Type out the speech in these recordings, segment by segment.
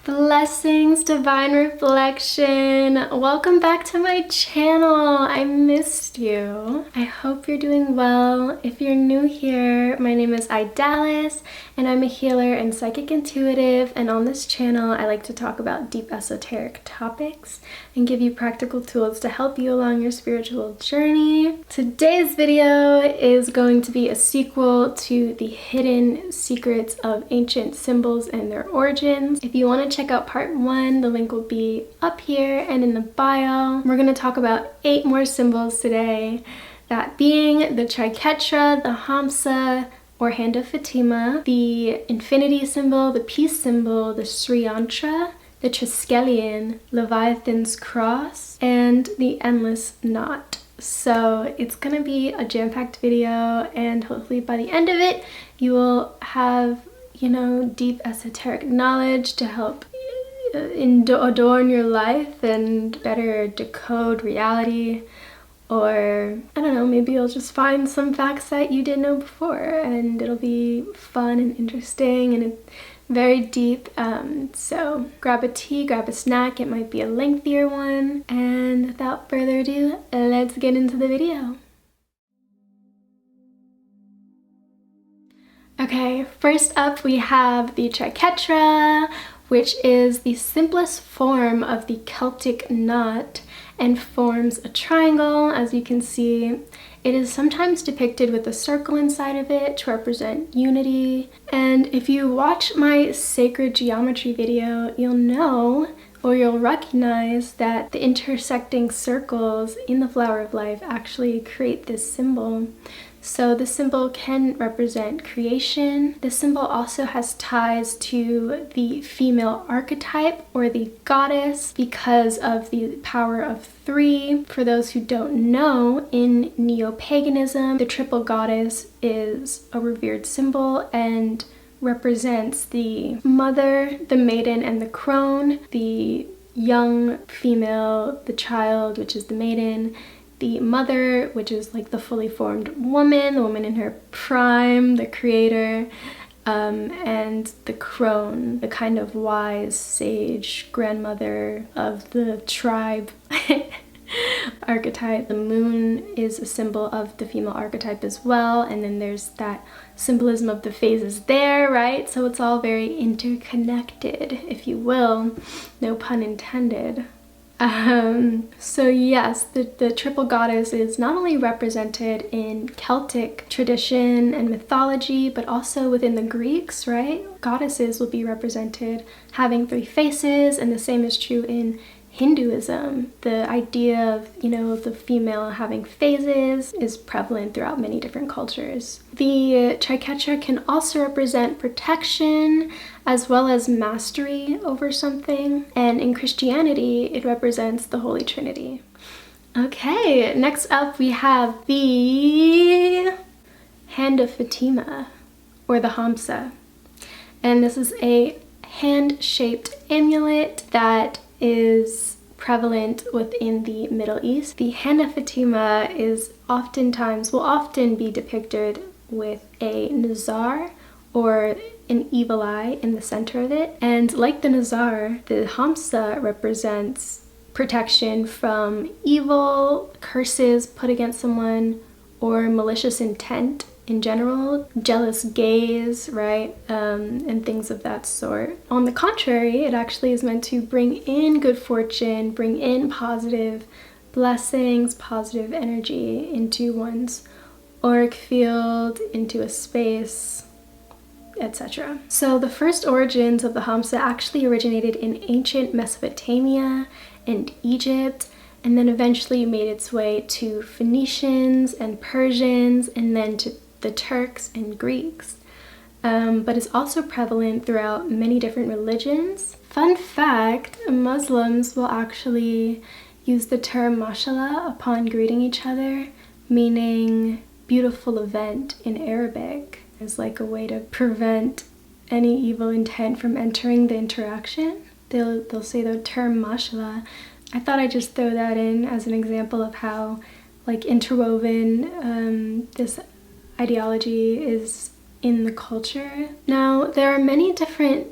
Blessings, divine reflection. Welcome back to my channel. I missed you. I hope you're doing well. If you're new here, my name is Idalis and I'm a healer and psychic intuitive, and on this channel I like to talk about deep esoteric topics and give you practical tools to help you along your spiritual journey. Today's video is going to be a sequel to the hidden secrets of ancient symbols and their origins. If you want to check out part 1, the link will be up here and in the bio. We're going to talk about 8 more symbols today, that being the Triquetra, the Hamsa, or Hand of Fatima, the Infinity symbol, the Peace symbol, the Shri Yantra, the Triskellion, Leviathan's Cross, and the Endless Knot. So it's gonna be a jam-packed video, and hopefully by the end of it you will have, deep esoteric knowledge to help adorn your life and better decode reality. Or, I don't know, maybe you'll just find some facts that you didn't know before, and it'll be fun and interesting and very deep. So grab a tea, grab a snack. It might be a lengthier one. And without further ado, let's get into the video. Okay, first up we have the Triquetra, which is the simplest form of the Celtic knot and forms a triangle, as you can see. It is sometimes depicted with a circle inside of it to represent unity. And if you watch my sacred geometry video, you'll know, or you'll recognize, that the intersecting circles in the flower of life actually create this symbol. So the symbol can represent creation. The symbol also has ties to the female archetype or the goddess because of the power of 3. For those who don't know, in neo-paganism, the triple goddess is a revered symbol and represents the mother, the maiden, and the crone, the young female, the child, which is the maiden, the mother, which is like the fully formed woman, the woman in her prime, the creator, and the crone, the kind of wise sage grandmother of the tribe archetype. The moon is a symbol of the female archetype as well, and then there's that symbolism of the phases there, right? So it's all very interconnected, if you will, no pun intended. So yes, the triple goddess is not only represented in Celtic tradition and mythology, but also within the Greeks, right? Goddesses will be represented having 3 faces, and the same is true in Hinduism. The idea of, the female having phases is prevalent throughout many different cultures. The Triquetra can also represent protection as well as mastery over something. And in Christianity, it represents the Holy Trinity. Okay, next up we have the Hand of Fatima, or the Hamsa. And this is a hand-shaped amulet that is prevalent within the Middle East. The Hand of Fatima will often be depicted with a Nazar or an evil eye in the center of it. And like the Nazar, the Hamsa represents protection from evil, curses put against someone, or malicious intent in general, jealous gaze, right, and things of that sort. On the contrary, it actually is meant to bring in good fortune, bring in positive blessings, positive energy into one's auric field, into a space, etc. So the first origins of the Hamsa actually originated in ancient Mesopotamia and Egypt, and then eventually made its way to Phoenicians and Persians, and then to the Turks and Greeks, but is also prevalent throughout many different religions. Fun fact, Muslims will actually use the term mashallah upon greeting each other, meaning beautiful event in Arabic, as like a way to prevent any evil intent from entering the interaction. They'll say the term mashallah. I thought I'd just throw that in as an example of how like interwoven this ideology is in the culture. Now, there are many different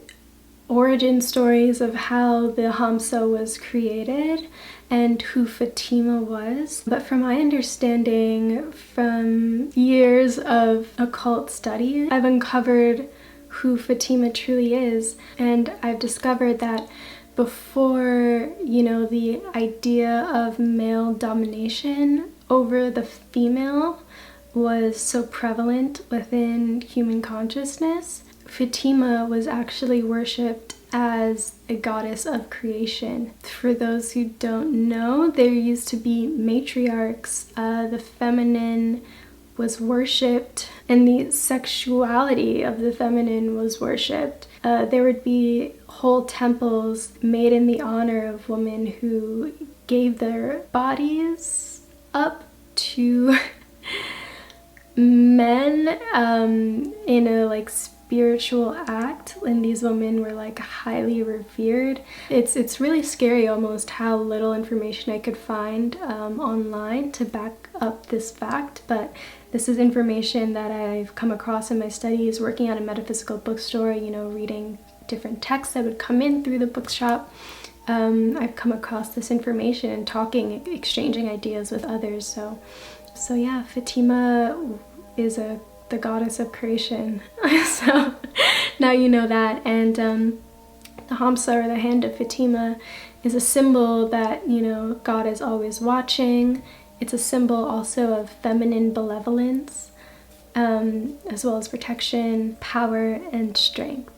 origin stories of how the Hamsa was created and who Fatima was. But from my understanding, from years of occult study, I've uncovered who Fatima truly is, and I've discovered that before, you know, the idea of male domination over the female was so prevalent within human consciousness, Fatima was actually worshipped as a goddess of creation. For those who don't know, there used to be matriarchs. The feminine was worshipped, and the sexuality of the feminine was worshipped. There would be whole temples made in the honor of women who gave their bodies up to men in a like spiritual act, and these women were like highly revered. It's really scary almost how little information I could find online to back up this fact, but this is information that I've come across in my studies working at a metaphysical bookstore, you know, reading different texts that would come in through the bookshop. I've come across this information and talking, exchanging ideas with others. So yeah, Fatima is the goddess of creation. So now you know that. And the Hamsa, or the hand of Fatima, is a symbol that, you know, God is always watching. It's a symbol also of feminine benevolence, as well as protection, power, and strength.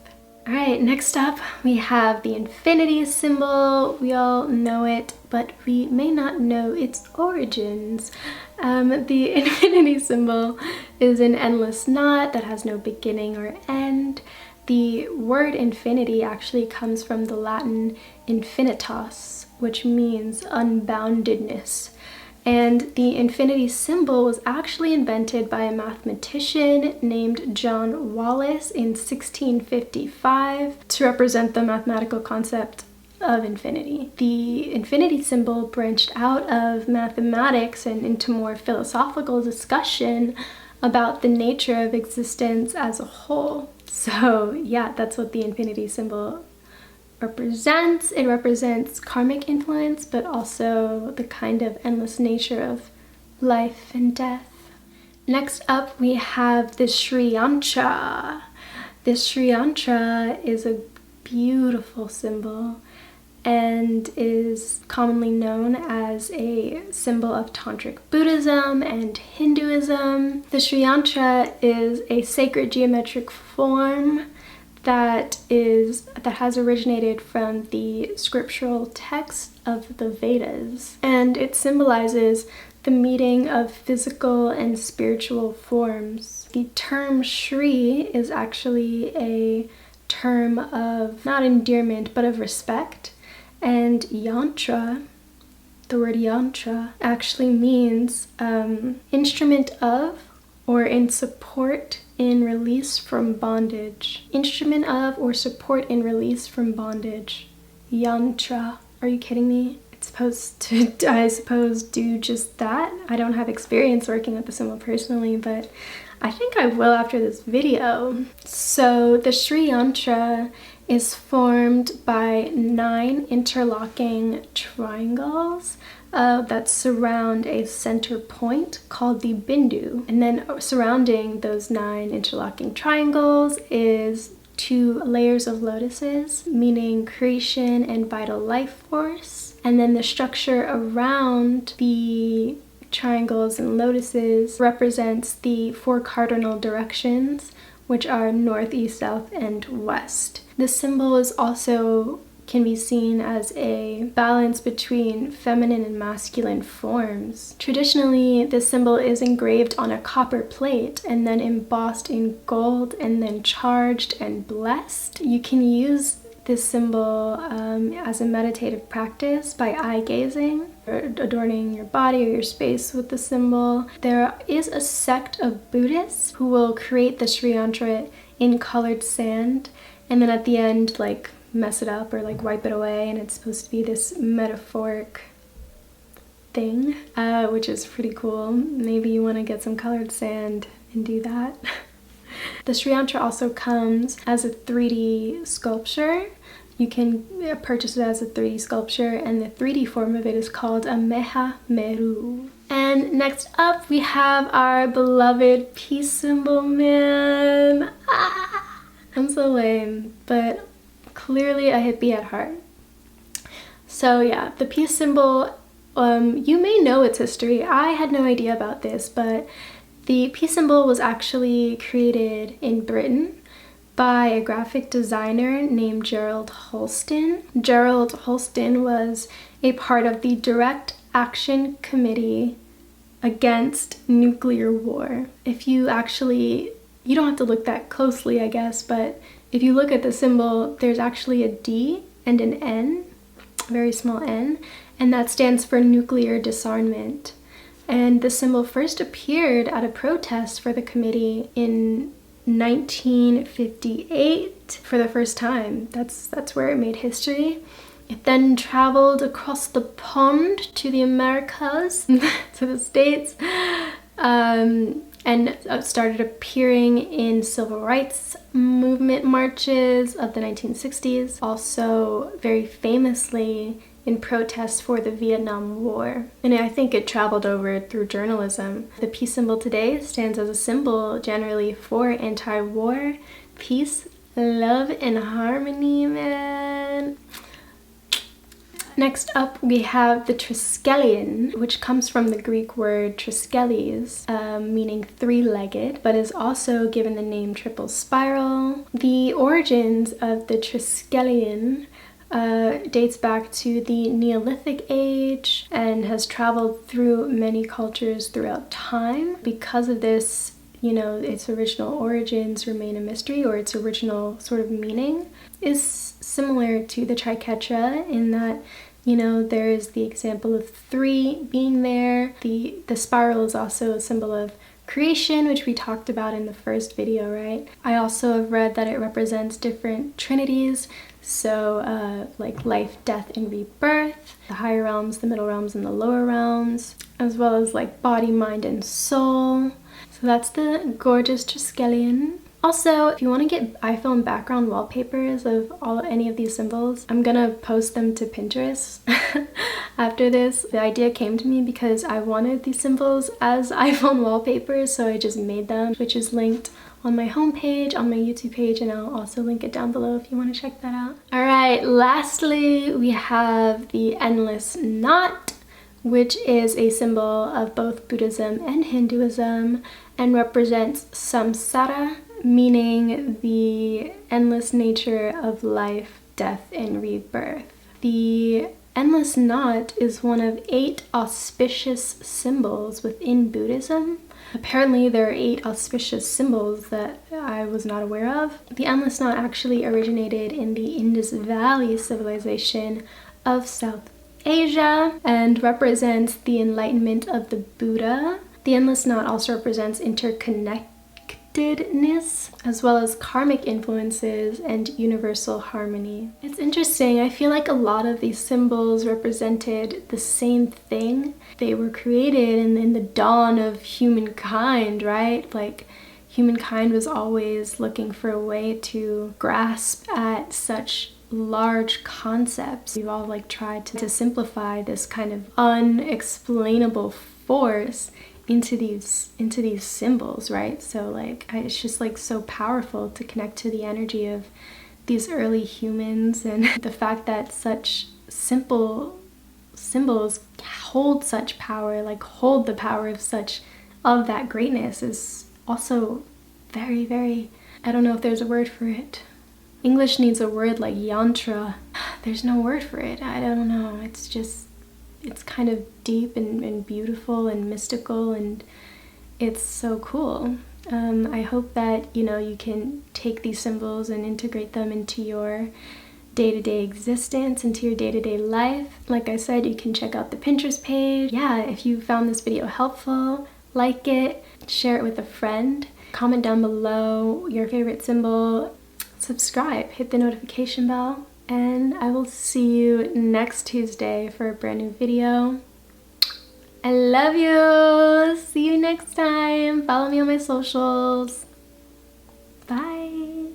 All right, next up we have the infinity symbol. We all know it, but we may not know its origins. The infinity symbol is an endless knot that has no beginning or end. The word infinity actually comes from the Latin infinitas, which means unboundedness. And the infinity symbol was actually invented by a mathematician named John Wallis in 1655 to represent the mathematical concept of infinity. The infinity symbol branched out of mathematics and into more philosophical discussion about the nature of existence as a whole. So yeah, that's what the infinity symbol represents. It represents karmic influence, but also the kind of endless nature of life and death. Next up, we have the Shri Yantra. This Shri Yantra is a beautiful symbol and is commonly known as a symbol of Tantric Buddhism and Hinduism. The Shri Yantra is a sacred geometric form that has originated from the scriptural text of the Vedas, and it symbolizes the meeting of physical and spiritual forms. The term Shri is actually a term of not endearment but of respect, and Yantra, the word Yantra, actually means instrument of or in support in release from bondage. Instrument of or support in release from bondage. Yantra. Are you kidding me? It's supposed to, I suppose, do just that. I don't have experience working with the symbol personally, but I think I will after this video. So the Shri Yantra is formed by 9 interlocking triangles that surround a center point called the Bindu. And then surrounding those 9 interlocking triangles is 2 layers of lotuses, meaning creation and vital life force. And then the structure around the triangles and lotuses represents the 4 cardinal directions, which are north, east, south, and west. This symbol is also can be seen as a balance between feminine and masculine forms. Traditionally, this symbol is engraved on a copper plate and then embossed in gold and then charged and blessed. You can use this symbol as a meditative practice by eye gazing, or adorning your body or your space with the symbol. There is a sect of Buddhists who will create the Shri Yantra in colored sand and then at the end like mess it up or like wipe it away, and it's supposed to be this metaphoric thing, which is pretty cool. Maybe you want to get some colored sand and do that. The Shri Yantra also comes as a 3D sculpture, You can purchase it as a 3D sculpture, and the 3D form of it is called a Meha Meru. And next up, we have our beloved peace symbol, man. I'm so lame, but clearly a hippie at heart. So yeah, the peace symbol, you may know its history. I had no idea about this, but the peace symbol was actually created in Britain by a graphic designer named Gerald Holston. Gerald Holston was a part of the Direct Action Committee against nuclear war. If you actually, you don't have to look that closely, I guess, but if you look at the symbol, there's actually a D and an N, a very small N, and that stands for nuclear disarmament. And the symbol first appeared at a protest for the committee in 1958 for the first time. That's where it made history. It then traveled across the pond to the Americas, to the States, and started appearing in civil rights movement marches of the 1960s. Also, very famously, in protests for the Vietnam War. And I think it traveled over through journalism. The peace symbol today stands as a symbol generally for anti-war, peace, love, and harmony, man. Next up, we have the Triskelion, which comes from the Greek word triskelies, meaning three-legged, but is also given the name triple spiral. The origins of the Triskelion dates back to the Neolithic age and has traveled through many cultures throughout time. Because of this, you know, its original origins remain a mystery, or its original sort of meaning is similar to the Triquetra in that, you know, there is the example of three being there. The spiral is also a symbol of creation, which we talked about in the first video, right? I also have read that it represents different trinities, so like life, death, and rebirth, the higher realms, the middle realms, and the lower realms, as well as like body, mind, and soul. So that's the gorgeous Triskelion. Also, if you want to get iPhone background wallpapers of any of these symbols, I'm gonna post them to Pinterest after this. The idea came to me because I wanted these symbols as iPhone wallpapers, so I just made them, which is linked on my homepage, on my YouTube page, and I'll also link it down below if you want to check that out. All right, lastly, we have the endless knot, which is a symbol of both Buddhism and Hinduism and represents samsara, meaning the endless nature of life, death, and rebirth. The endless knot is one of 8 auspicious symbols within Buddhism. Apparently there are 8 auspicious symbols that I was not aware of. The endless knot actually originated in the Indus Valley civilization of South Asia and represents the enlightenment of the Buddha. The endless knot also represents interconnectedness, as well as karmic influences and universal harmony. It's interesting, I feel like a lot of these symbols represented the same thing. They were created in the dawn of humankind, right? Like, humankind was always looking for a way to grasp at such large concepts. We've all like tried to simplify this kind of unexplainable force into these symbols, right? So like it's just like so powerful to connect to the energy of these early humans, and the fact that such simple symbols hold such power, like hold the power of that greatness, is also very, very, I don't know if there's a word for it. English needs a word like yantra. There's no word for it. I don't know. It's kind of deep and beautiful and mystical, and it's so cool. I hope that, you know, you can take these symbols and integrate them into your day-to-day existence, into your day-to-day life. Like I said, you can check out the Pinterest page. Yeah, if you found this video helpful, like it, share it with a friend, comment down below your favorite symbol, subscribe, hit the notification bell, and I will see you next Tuesday for a brand new video. I love you. See you next time. Follow me on my socials. Bye.